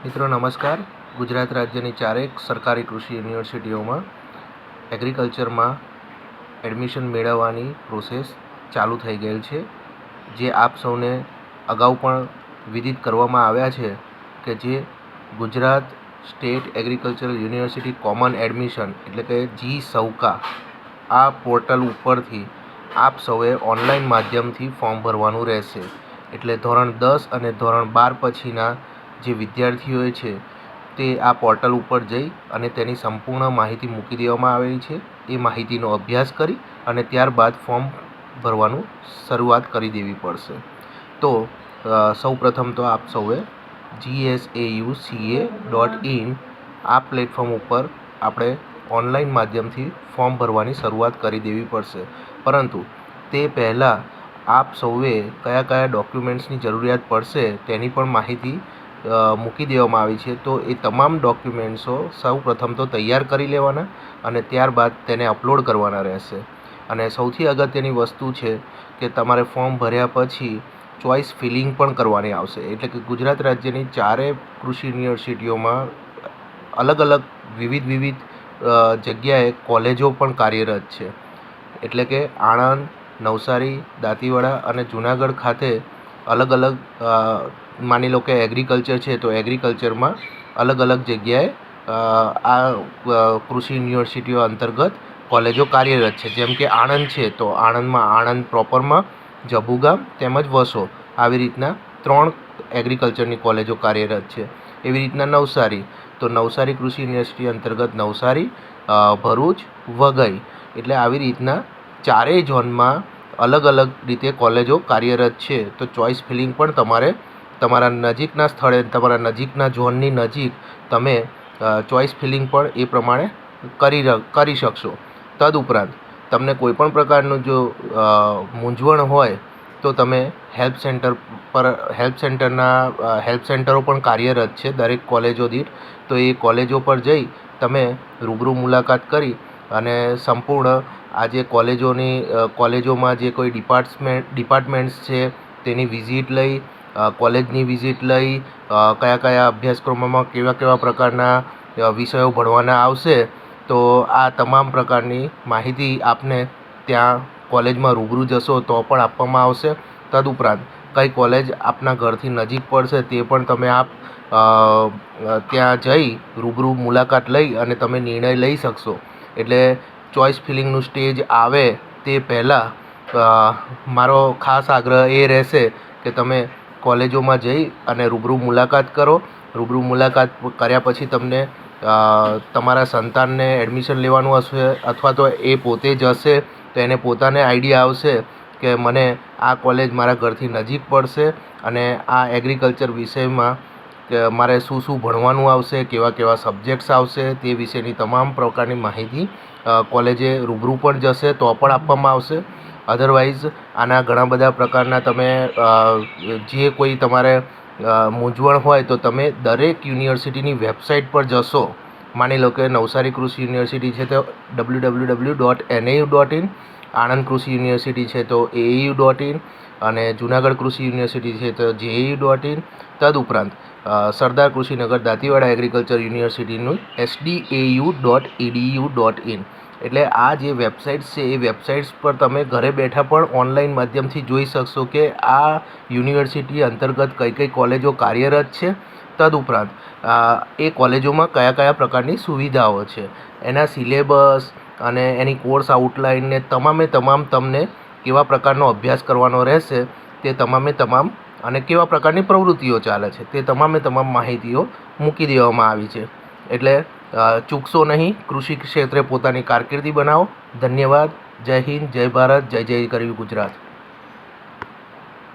મિત્રો નમસ્કાર. ગુજરાત રાજ્યની ચારેક સરકારી કૃષિ યુનિવર્સિટીઓમાં એગ્રીકલ્ચરમાં એડમિશન મેળવવાની પ્રોસેસ ચાલુ થઈ ગયેલ છે, જે આપ સૌને અગાઉ પણ વિદિત કરવામાં આવ્યા છે કે જે Gujarat state agricultural university common admission એટલે કે GSAUCA આ પોર્ટલ ઉપરથી આપ સૌએ ઓનલાઈન માધ્યમથી ફોર્મ ભરવાનું રહેશે. એટલે ધોરણ 10 અને ધોરણ 12 પછીના જે વિદ્યાર્થીઓ છે તે આ પોર્ટલ ઉપર જઈ અને તેની સંપૂર્ણ માહિતી મૂકી દેવામાં આવેલી છે. એ માહિતીનો અભ્યાસ કરી અને ત્યારબાદ ફોર્મ ભરવાનું શરૂઆત કરી દેવી પડશે. તો સૌપ્રથમ તો આપ સૌએ GSAUCA.in આ પ્લેટફોર્મ ઉપર આપણે ઓનલાઈન માધ્યમથી ફોર્મ ભરવાની શરૂઆત કરી દેવી પડશે. પરંતુ તે પહેલાં આપ સૌએ કયા કયા ડોક્યુમેન્ટ્સની જરૂરિયાત પડશે તેની પણ માહિતી મૂકી દેવામાં આવી છે. તો એ તમામ ડોક્યુમેન્ટ્સો સૌ પ્રથમ તો તૈયાર કરી લેવાના અને ત્યારબાદ તેને અપલોડ કરવાના રહેશે. અને સૌથી અગત્યની વસ્તુ છે કે તમારે ફોર્મ ભર્યા પછી ચોઇસ ફિલિંગ પણ કરવાની આવશે. એટલે કે ગુજરાત રાજ્યની ચારે કૃષિ યુનિવર્સિટીઓમાં અલગ અલગ વિવિધ જગ્યાએ કોલેજો પણ કાર્યરત છે. એટલે કે આણંદ, નવસારી, દાંતીવાડા અને જુનાગઢ ખાતે અલગ અલગ માની લો કે એગ્રીકલ્ચર છે તો એગ્રીકલ્ચરમાં અલગ અલગ જગ્યાએ આ કૃષિ યુનિવર્સિટીઓ અંતર્ગત કોલેજો કાર્યરત છે. જેમ કે આણંદ છે તો આણંદમાં આણંદ પ્રોપરમાં, જબુગામ તેમજ વસો આવી રીતના 3 એગ્રીકલ્ચરની કોલેજો કાર્યરત છે. એવી રીતના નવસારી તો નવસારી કૃષિ યુનિવર્સિટી અંતર્ગત નવસારી, ભરૂચ, વઘઈ એટલે આવી રીતના ચારેય ઝોનમાં અલગ અલગ રીતે કોલેજો કાર્યરત છે. તો ચોઇસ ફિલિંગ પણ તમારે તમારા નજીકના સ્થળે તમારા નજીકના ઝોનની નજીક તમે ચોઇસ ફિલિંગ પણ એ પ્રમાણે કરી શકશો. તદુપરાંત તમને કોઈપણ પ્રકારનું જો મૂંઝવણ હોય તો તમે હેલ્પ સેન્ટરો પણ કાર્યરત છે દરેક કોલેજો દીઠ. તો એ કોલેજો પર જઈ તમે રૂબરૂ મુલાકાત કરી અને સંપૂર્ણ આ જે કોલેજોમાં જે કોઈ ડિપાર્ટમેન્ટ્સ છે તેની વિઝિટ લઈ, કોલેજની વિઝિટ લઈ, કયા કયા અભ્યાસક્રમોમાં કેવા પ્રકારના વિષયો ભણવાના આવશે તો આ તમામ પ્રકારની માહિતી આપને ત્યાં કોલેજમાં રૂબરૂ જશો તો પણ આપવામાં આવશે. તદુપરાંત કઈ કોલેજ આપના ઘરથી નજીક પડશે તે પણ તમે ત્યાં જઈ રૂબરૂ મુલાકાત લઈ અને તમે નિર્ણય લઈ શકશો. એટલે ચોઇસ ફિલિંગનું સ્ટેજ આવે તે પહેલાં મારો ખાસ આગ્રહ એ રહેશે કે તમે કોલેજોમાં જઈ અને રૂબરૂ મુલાકાત કરો. રૂબરૂ મુલાકાત કર્યા પછી તમને તમારા સંતાનને એડમિશન લેવાનું હશે અથવા તો એ પોતે જ હશે તો એને પોતાને આઈડિયા આવશે કે મને આ કોલેજ મારા ઘરથી નજીક પડશે અને આ એગ્રીકલ્ચર વિષયમાં મારે શું ભણવાનું આવશે, કેવા સબ્જેક્ટ્સ આવશે તે વિશેની તમામ પ્રકારની માહિતી કોલેજે રૂબરૂ પણ જશે તો પણ આપવામાં આવશે. અધરવાઇઝ આના ઘણા બધા પ્રકારના તમે જે કોઈ તમારે મૂંઝવણ હોય તો તમે દરેક યુનિવર્સિટીની વેબસાઇટ પર જશો. માની લો કે નવસારી કૃષિ યુનિવર્સિટી છે તો www.nau.in, આણંદ કૃષિ યુનિવર્સિટી છે તો AAU.in અને જુનાગઢ કૃષિ યુનિવર્સિટી છે તો JAU.in. તદુપરાંત સરદાર કૃષિનગર દાંતીવાડા એગ્રીકલ્ચર યુનિવર્સિટીનું SDAU.edu.in. એટલે આ જે વેબસાઇટ્સ છે એ વેબસાઇટ્સ પર તમે ઘરે બેઠા પણ ઓનલાઈન માધ્યમથી જોઈ શકશો કે આ યુનિવર્સિટી અંતર્ગત કઈ કોલેજો કાર્યરત છે. તદુપરાંત એ કોલેજોમાં કયા પ્રકારની સુવિધાઓ છે, એના સિલેબસ અને એની કોર્સ આઉટલાઇન ને તમામ તમને કેવા પ્રકારનો અભ્યાસ કરવાનો રહેશે તે તમામ અને કેવા પ્રકારની પ્રવૃત્તિઓ ચાલે છે તે તમામ માહિતીઓ મૂકી દેવામાં આવી છે. એટલે ચૂકશો નહીં, કૃષિ ક્ષેત્રે પોતાની કારકિર્દી બનાવો. ધન્યવાદ. જય હિન્દ, જય ભારત, જય ગરવી ગુજરાત.